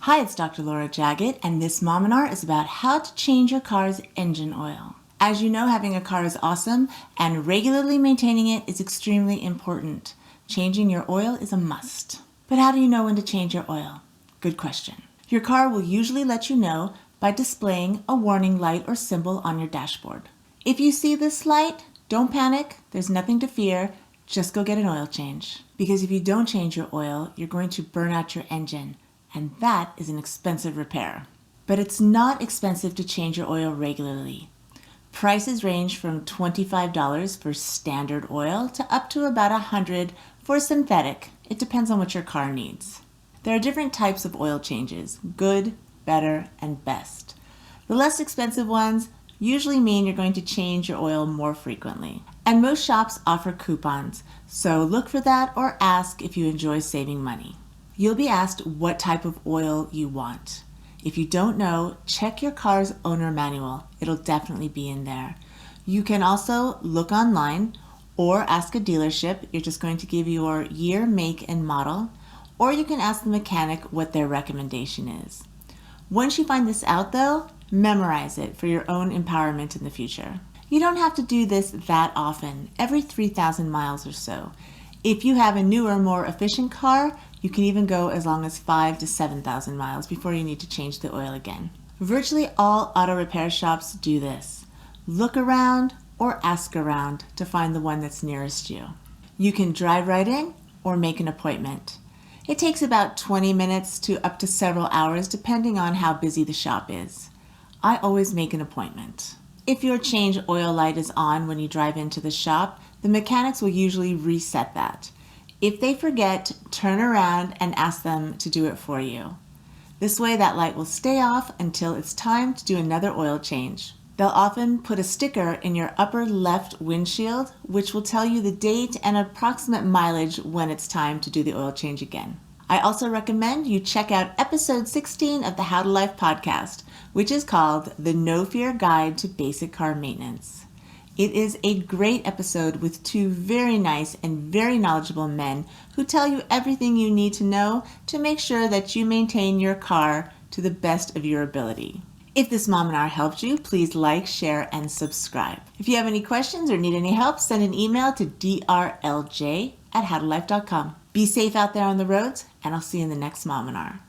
Hi, it's Dr. Laura Jaggett, and this Mominar is about how to change your car's engine oil. As you know, having a car is awesome, and regularly maintaining it is extremely important. Changing your oil is a must. But how do you know when to change your oil? Good question. Your car will usually let you know by displaying a warning light or symbol on your dashboard. If you see this light, don't panic. There's nothing to fear. Just go get an oil change. Because if you don't change your oil, you're going to burn out your engine, and that is an expensive repair. But it's not expensive to change your oil regularly. Prices range from $25 for standard oil to up to about $100 for synthetic. It depends on what your car needs. There are different types of oil changes: good, better, and best. The less expensive ones usually mean you're going to change your oil more frequently. And most shops offer coupons, so look for that or ask if you enjoy saving money. You'll be asked what type of oil you want. If you don't know, check your car's owner manual. It'll definitely be in there. You can also look online or ask a dealership. You're just going to give your year, make, and model, or you can ask the mechanic what their recommendation is. Once you find this out though, memorize it for your own empowerment in the future. You don't have to do this that often, every 3,000 miles or so. If you have a newer, more efficient car, you can even go as long as 5,000 to 7,000 miles before you need to change the oil again. Virtually all auto repair shops do this. Look around or ask around to find the one that's nearest you. You can drive right in or make an appointment. It takes about 20 minutes to up to several hours depending on how busy the shop is. I always make an appointment. If your change oil light is on when you drive into the shop, the mechanics will usually reset that. If they forget, turn around and ask them to do it for you. This way that light will stay off until it's time to do another oil change. They'll often put a sticker in your upper left windshield, which will tell you the date and approximate mileage when it's time to do the oil change again. I also recommend you check out episode 16 of the How to Life podcast, which is called The No Fear Guide to Basic Car Maintenance. It is a great episode with two very nice and very knowledgeable men who tell you everything you need to know to make sure that you maintain your car to the best of your ability. If this Mominar helped you, please like, share, and subscribe. If you have any questions or need any help, send an email to drlj@howtolife.com. Be safe out there on the roads, and I'll see you in the next Mominar.